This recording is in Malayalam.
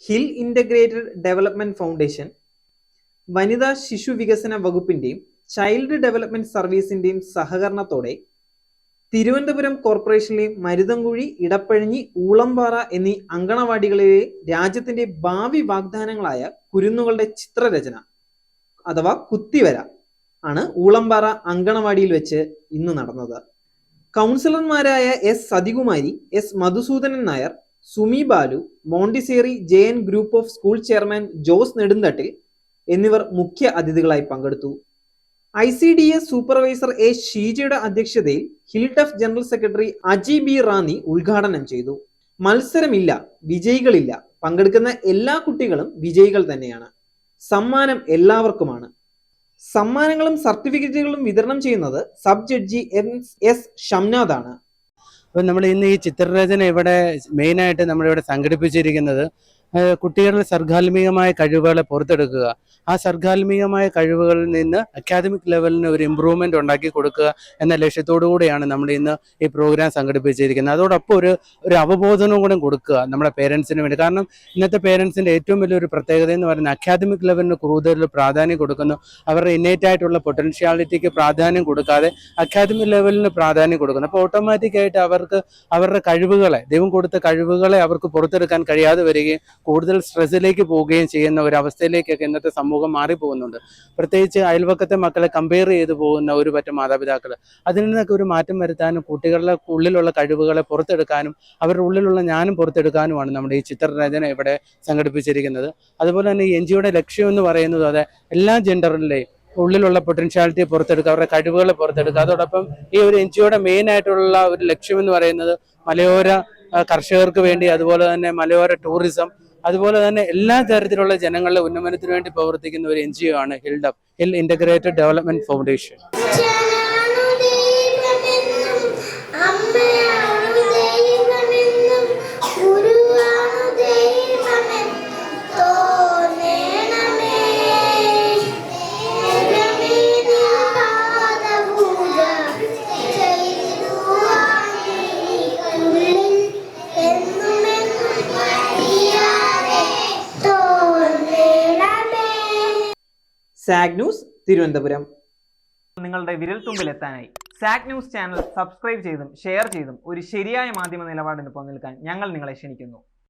ഹിൽ ഇൻ്റഗ്രേറ്റഡ് ഡെവലപ്മെൻറ്റ് ഫൗണ്ടേഷൻ, വനിതാ ശിശു വികസന വകുപ്പിൻ്റെയും ചൈൽഡ് ഡെവലപ്മെൻറ്റ് സർവീസിൻ്റെയും സഹകരണത്തോടെ തിരുവനന്തപുരം കോർപ്പറേഷനിലെ മരുതൻകുഴി, ഇടപ്പഴിഞ്ഞി, ഊളംപാറ എന്നീ അങ്കണവാടികളിലെ രാജ്യത്തിന്റെ ഭാവി വാഗ്ദാനങ്ങളായ കുരുന്നുകളുടെ ചിത്രരചന അഥവാ കുത്തിവര ആണ് ഊളംപാറ അങ്കണവാടിയിൽ വെച്ച് ഇന്ന് നടന്നത്. കൗൺസിലർമാരായ S Sathikumari, S Madhusoodanan Nair, Sumi Balu, Montessori JN. Group of school chairman Jose Nedunthattil എന്നിവർ മുഖ്യ അതിഥികളായി പങ്കെടുത്തു. ICDS സൂപ്പർവൈസർ എ ഷീജയുടെ അധ്യക്ഷതയിൽ ഹിൽഡഫ് general secretary Aji B Ranni ഉദ്ഘാടനം ചെയ്തു. മത്സരമില്ല, വിജയികളില്ല, പങ്കെടുക്കുന്ന എല്ലാ കുട്ടികളും വിജയികൾ തന്നെയാണ്. സമ്മാനം എല്ലാവർക്കുമാണ്. സമ്മാനങ്ങളും സർട്ടിഫിക്കറ്റുകളും വിതരണം ചെയ്യുന്നത് സബ് ജഡ്ജി എസ് ഷംനാദാണ്. അപ്പോൾ നമ്മൾ ഇന്ന് ഈ ചിത്രരചന ഇവിടെ മെയിനായിട്ട് നമ്മളിവിടെ സംഘടിപ്പിച്ചിരിക്കുന്നത് കുട്ടികളുടെ സർഗാത്മകമായ കഴിവുകളെ പുറത്തെടുക്കുക, ആ സർഗാത്മകമായ കഴിവുകളിൽ നിന്ന് അക്കാദമിക് ലെവലിന് ഒരു ഇമ്പ്രൂവ്മെൻ്റ് ഉണ്ടാക്കി കൊടുക്കുക എന്ന ലക്ഷ്യത്തോടു കൂടിയാണ് നമ്മൾ ഇന്ന് ഈ പ്രോഗ്രാം സംഘടിപ്പിച്ചിരിക്കുന്നത്. അതോടൊപ്പം ഒരു അവബോധനവും കൂടെ കൊടുക്കുക നമ്മുടെ പേരൻസിന് വേണ്ടി. കാരണം ഇന്നത്തെ പേരൻസിൻ്റെ ഏറ്റവും വലിയൊരു പ്രത്യേകത എന്ന് പറയുന്നത് അക്കാദമിക് ലെവലിന് കൂടുതൽ പ്രാധാന്യം കൊടുക്കുന്നു. അവരുടെ ഇന്നേറ്റ് ആയിട്ടുള്ള പൊട്ടൻഷ്യാലിറ്റിക്ക് പ്രാധാന്യം കൊടുക്കാതെ അക്കാദമിക് ലെവലിന് പ്രാധാന്യം കൊടുക്കുന്നു. അപ്പോൾ ഓട്ടോമാറ്റിക്കായിട്ട് അവർക്ക് അവരുടെ കഴിവുകളെ, ദൈവം കൊടുത്ത കഴിവുകളെ അവർക്ക് പുറത്തെടുക്കാൻ കഴിയാതെ വരികയും കൂടുതൽ സ്ട്രെസ്സിലേക്ക് പോവുകയും ചെയ്യുന്ന ഒരു അവസ്ഥയിലേക്കൊക്കെ ഇന്നത്തെ സമൂഹം മാറിപ്പോകുന്നുണ്ട്. പ്രത്യേകിച്ച് അയൽവക്കത്തെ മക്കളെ കമ്പയർ ചെയ്തു പോകുന്ന ഒരു പറ്റം മാതാപിതാക്കൾ. അതിൽ നിന്നൊക്കെ ഒരു മാറ്റം വരുത്താനും കുട്ടികളുടെ ഉള്ളിലുള്ള കഴിവുകളെ പുറത്തെടുക്കാനും അവരുടെ ഉള്ളിലുള്ള ജ്ഞാനം പുറത്തെടുക്കാനുമാണ് നമ്മുടെ ഈ ചിത്രരചന ഇവിടെ സംഘടിപ്പിച്ചിരിക്കുന്നത്. അതുപോലെ തന്നെ ഈ NGOയുടെ ലക്ഷ്യം എന്ന് പറയുന്നത് അതെ എല്ലാ ജെൻഡറിലെയും ഉള്ളിലുള്ള പൊട്ടൻഷ്യാലിറ്റി പുറത്തെടുക്കുക, അവരുടെ കഴിവുകളെ പുറത്തെടുക്കുക. അതോടൊപ്പം ഈ ഒരു NGOയുടെ മെയിൻ ആയിട്ടുള്ള ഒരു ലക്ഷ്യം എന്ന് പറയുന്നത് മലയോര കർഷകർക്ക് വേണ്ടി, അതുപോലെ തന്നെ മലയോര ടൂറിസം, അതുപോലെ തന്നെ എല്ലാ തരത്തിലുള്ള ജനങ്ങളുടെ ഉന്നമനത്തിന് വേണ്ടി പ്രവർത്തിക്കുന്ന ഒരു NGO ആണ് hill integrated development foundation. Zag news Thiruvananthapuram നിങ്ങളുടെ വിരൽത്തുമ്പിലെത്താനായി സാഗ് ന്യൂസ് ചാനൽ സബ്സ്ക്രൈബ് ചെയ്തും ഷെയർ ചെയ്തും ഒരു ശരിയായ മാധ്യമ നിലപാടിന് നിൽക്കാൻ ഞങ്ങൾ നിങ്ങളെ ക്ഷണിക്കുന്നു.